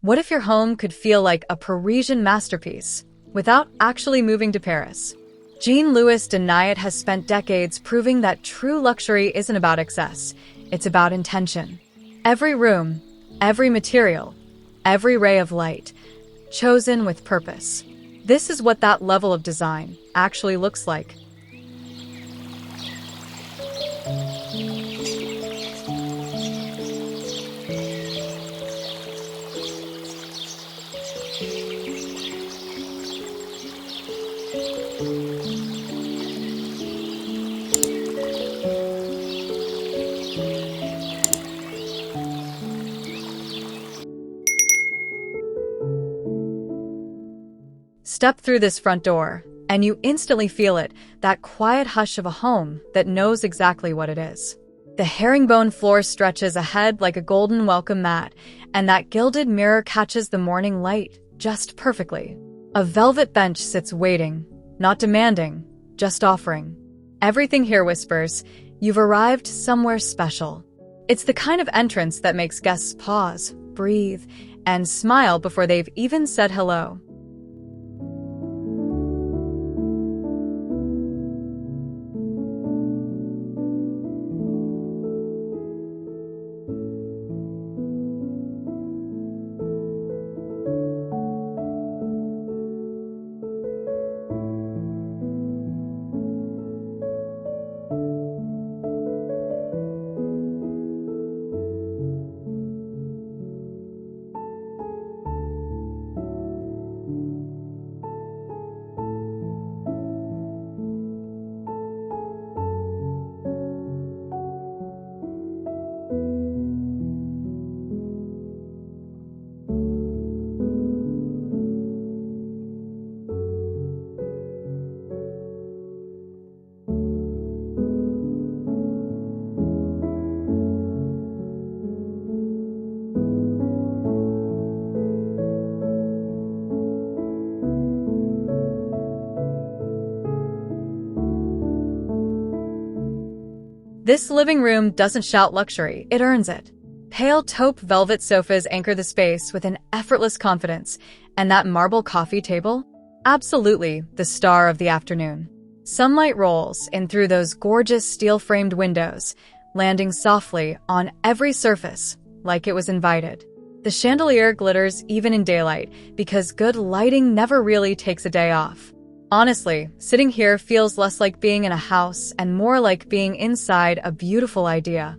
What if your home could feel like a Parisian masterpiece without actually moving to Paris? Jean Louis Deniot has spent decades proving that true luxury isn't about excess, it's about intention. Every room, every material, every ray of light, chosen with purpose. This is what that level of design actually looks like. Step through this front door, and you instantly feel it, that quiet hush of a home that knows exactly what it is. The herringbone floor stretches ahead like a golden welcome mat, and that gilded mirror catches the morning light just perfectly. A velvet bench sits waiting, not demanding, just offering. Everything here whispers, you've arrived somewhere special. It's the kind of entrance that makes guests pause, breathe, and smile before they've even said hello. This living room doesn't shout luxury, it earns it. Pale taupe velvet sofas anchor the space with an effortless confidence, and that marble coffee table? Absolutely the star of the afternoon. Sunlight rolls in through those gorgeous steel-framed windows, landing softly on every surface, like it was invited. The chandelier glitters even in daylight, because good lighting never really takes a day off. Honestly, sitting here feels less like being in a house and more like being inside a beautiful idea.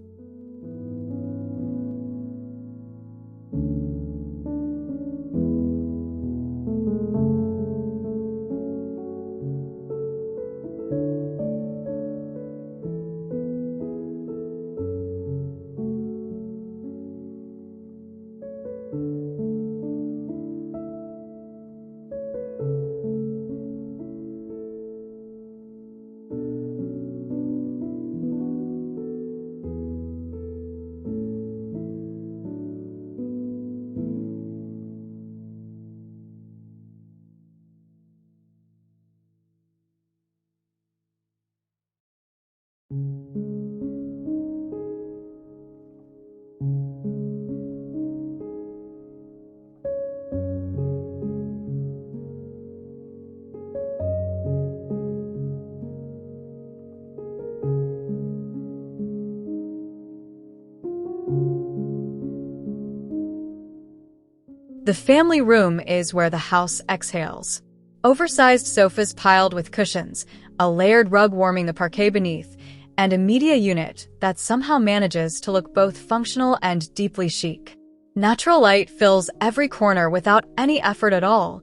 The family room is where the house exhales. Oversized sofas piled with cushions, a layered rug warming the parquet beneath, and a media unit that somehow manages to look both functional and deeply chic. Natural light fills every corner without any effort at all.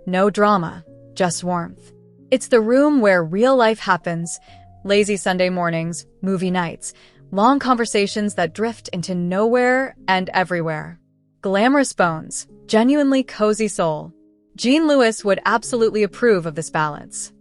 No drama, just warmth. It's the room where real life happens, lazy Sunday mornings, movie nights, long conversations that drift into nowhere and everywhere. Glamorous bones, genuinely cozy soul. Jean Louis would absolutely approve of this balance.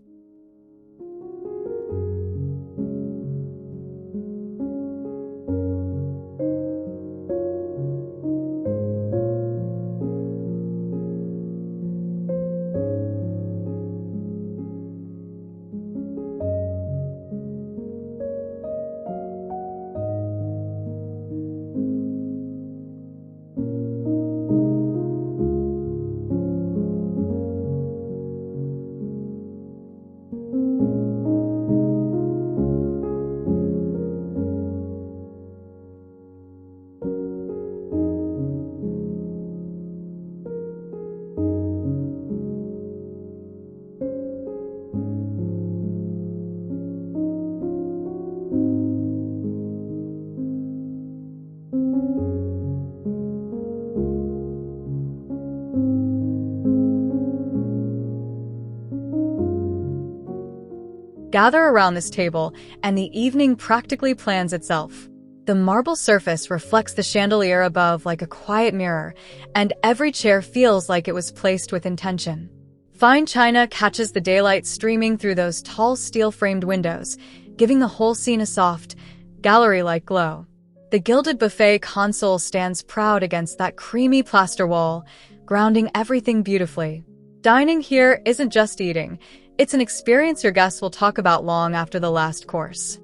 Gather around this table, and the evening practically plans itself. The marble surface reflects the chandelier above like a quiet mirror, and every chair feels like it was placed with intention. Fine china catches the daylight streaming through those tall steel-framed windows, giving the whole scene a soft, gallery-like glow. The gilded buffet console stands proud against that creamy plaster wall, grounding everything beautifully. Dining here isn't just eating, it's an experience your guests will talk about long after the last course.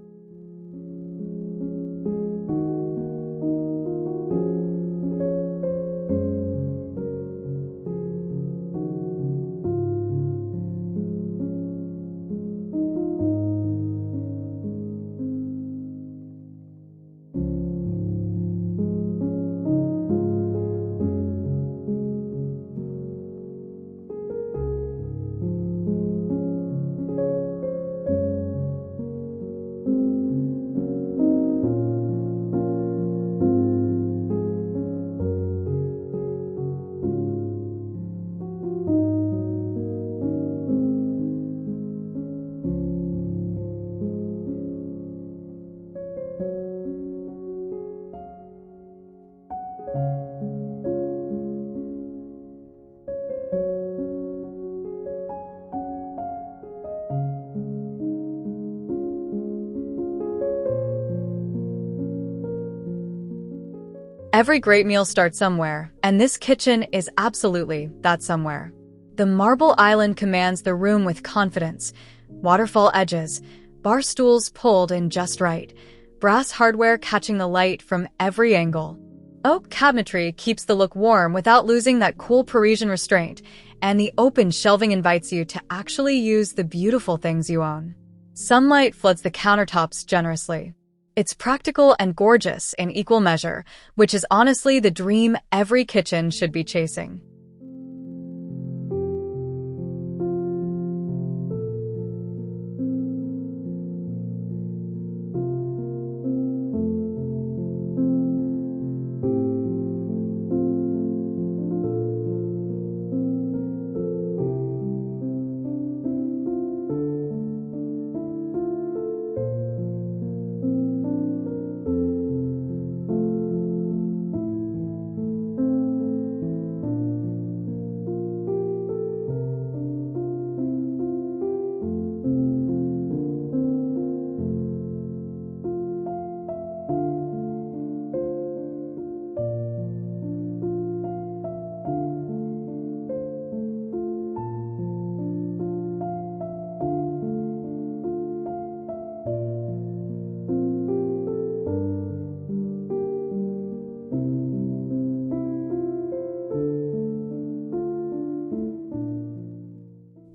Every great meal starts somewhere, and this kitchen is absolutely that somewhere. The marble island commands the room with confidence. Waterfall edges, bar stools pulled in just right, brass hardware catching the light from every angle. Oak cabinetry keeps the look warm without losing that cool Parisian restraint, and the open shelving invites you to actually use the beautiful things you own. Sunlight floods the countertops generously. It's practical and gorgeous in equal measure, which is honestly the dream every kitchen should be chasing.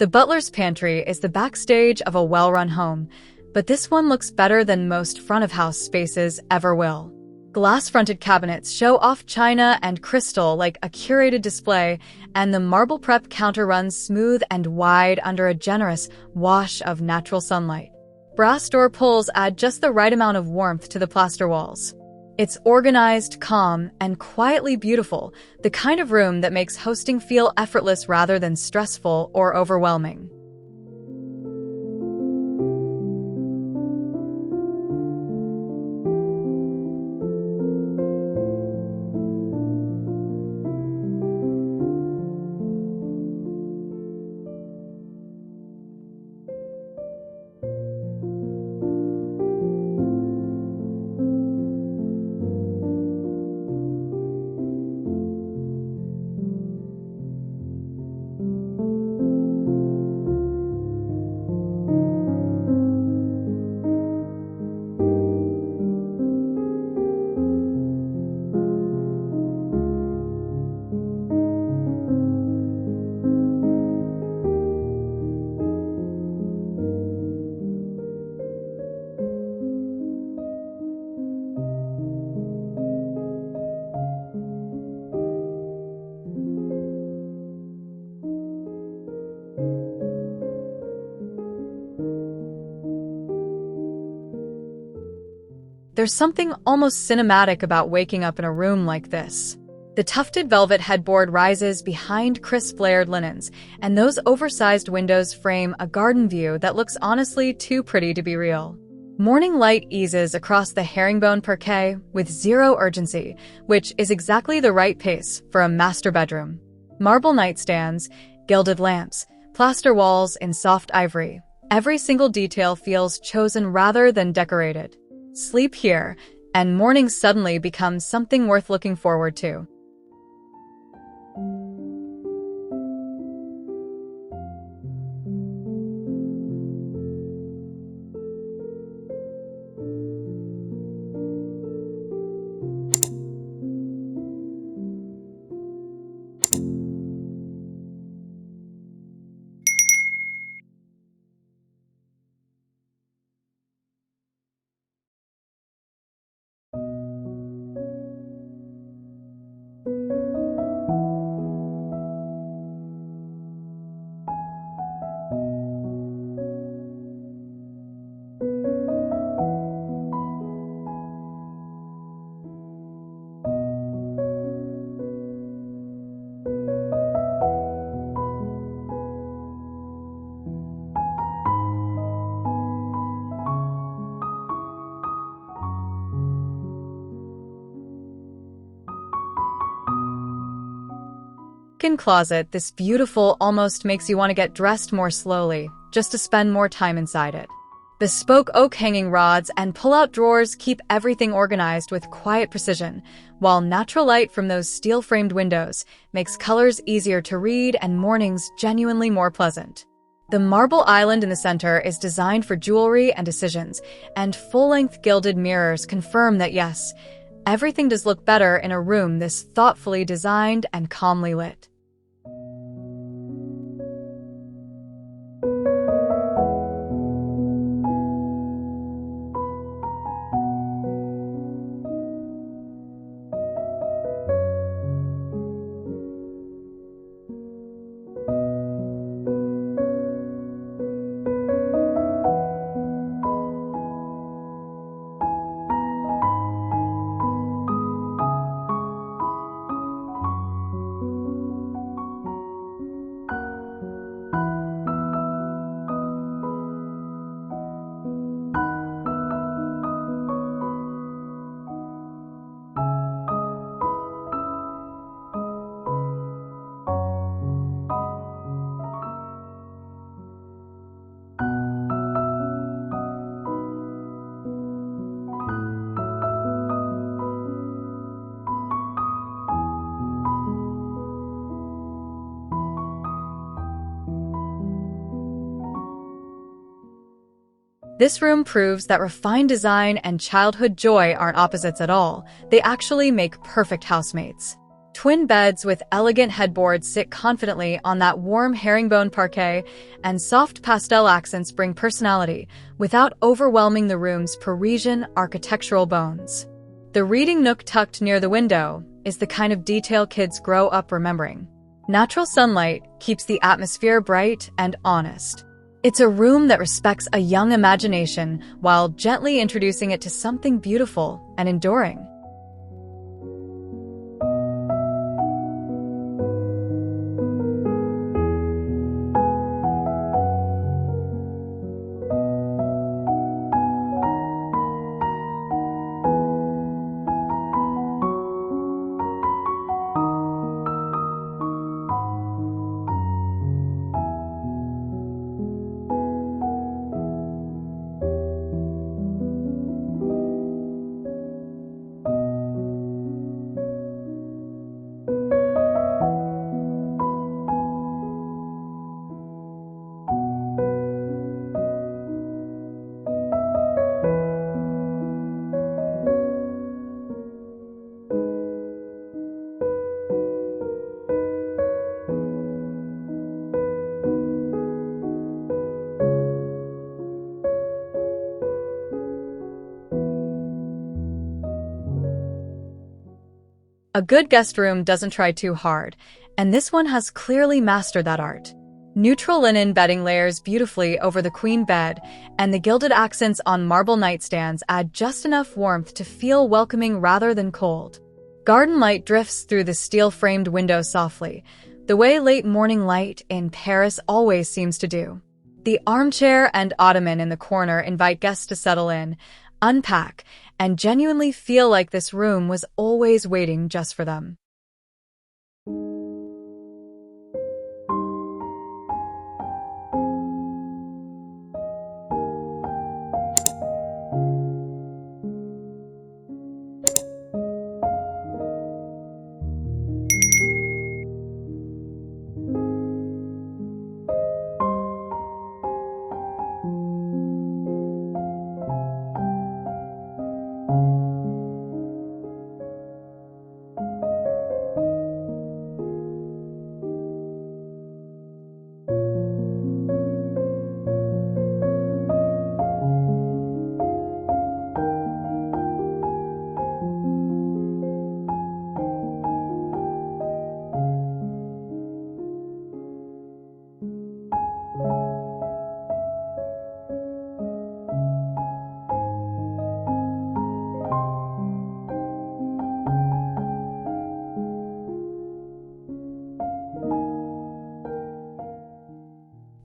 The butler's pantry is the backstage of a well-run home, but this one looks better than most front-of-house spaces ever will. Glass-fronted cabinets show off china and crystal like a curated display, and the marble prep counter runs smooth and wide under a generous wash of natural sunlight. Brass door pulls add just the right amount of warmth to the plaster walls. It's organized, calm, and quietly beautiful, the kind of room that makes hosting feel effortless rather than stressful or overwhelming. There's something almost cinematic about waking up in a room like this. The tufted velvet headboard rises behind crisp layered linens, and those oversized windows frame a garden view that looks honestly too pretty to be real. Morning light eases across the herringbone parquet with zero urgency, which is exactly the right pace for a master bedroom. Marble nightstands, gilded lamps, plaster walls in soft ivory. Every single detail feels chosen rather than decorated. Sleep here, and morning suddenly becomes something worth looking forward to. Closet, this beautiful almost makes you want to get dressed more slowly, just to spend more time inside it. Bespoke oak hanging rods and pull-out drawers keep everything organized with quiet precision, while natural light from those steel-framed windows makes colors easier to read and mornings genuinely more pleasant. The marble island in the center is designed for jewelry and decisions, and full-length gilded mirrors confirm that yes, everything does look better in a room this thoughtfully designed and calmly lit. This room proves that refined design and childhood joy aren't opposites at all. They actually make perfect housemates. Twin beds with elegant headboards sit confidently on that warm herringbone parquet, and soft pastel accents bring personality without overwhelming the room's Parisian architectural bones. The reading nook tucked near the window is the kind of detail kids grow up remembering. Natural sunlight keeps the atmosphere bright and honest. It's a room that respects a young imagination while gently introducing it to something beautiful and enduring. A good guest room doesn't try too hard, and this one has clearly mastered that art. Neutral linen bedding layers beautifully over the queen bed, and the gilded accents on marble nightstands add just enough warmth to feel welcoming rather than cold. Garden light drifts through the steel-framed window softly, the way late morning light in Paris always seems to do. The armchair and ottoman in the corner invite guests to settle in, unpack, and genuinely feel like this room was always waiting just for them.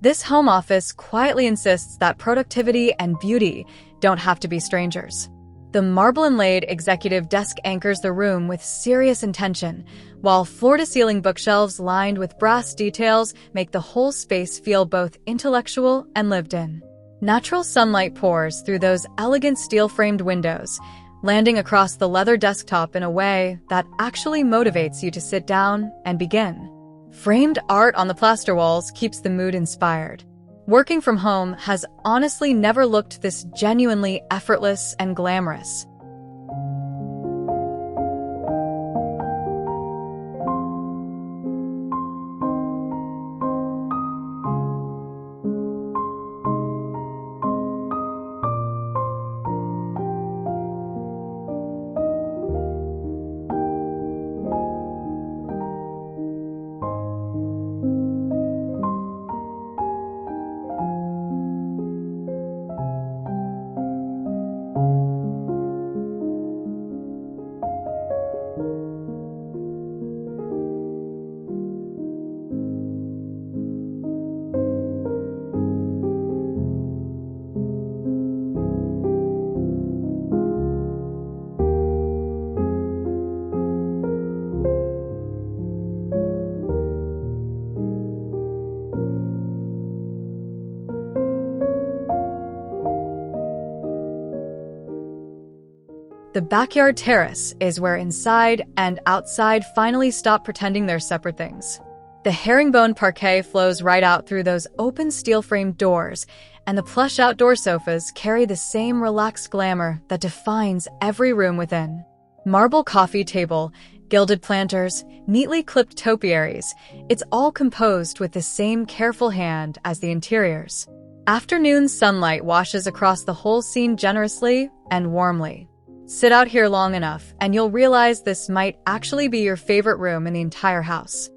This home office quietly insists that productivity and beauty don't have to be strangers. The marble-inlaid executive desk anchors the room with serious intention, while floor-to-ceiling bookshelves lined with brass details make the whole space feel both intellectual and lived in. Natural sunlight pours through those elegant steel-framed windows, landing across the leather desktop in a way that actually motivates you to sit down and begin. Framed art on the plaster walls keeps the mood inspired. Working from home has honestly never looked this genuinely effortless and glamorous. The backyard terrace is where inside and outside finally stop pretending they're separate things. The herringbone parquet flows right out through those open steel-framed doors, and the plush outdoor sofas carry the same relaxed glamour that defines every room within. Marble coffee table, gilded planters, neatly clipped topiaries, it's all composed with the same careful hand as the interiors. Afternoon sunlight washes across the whole scene generously and warmly. Sit out here long enough, and you'll realize this might actually be your favorite room in the entire house.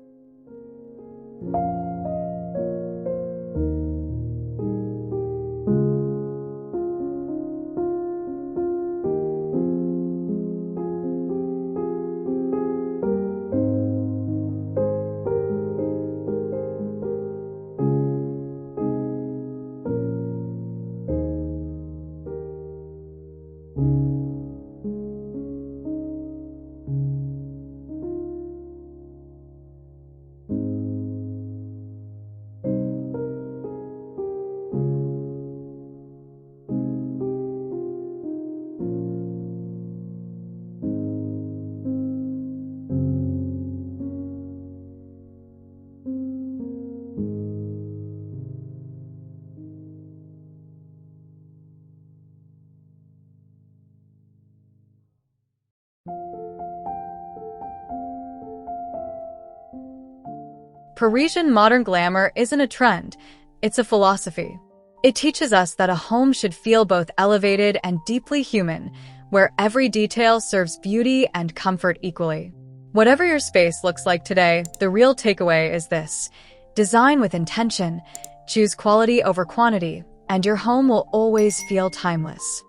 Parisian modern glamour isn't a trend, it's a philosophy. It teaches us that a home should feel both elevated and deeply human, where every detail serves beauty and comfort equally. Whatever your space looks like today, the real takeaway is this: design with intention, choose quality over quantity, and your home will always feel timeless.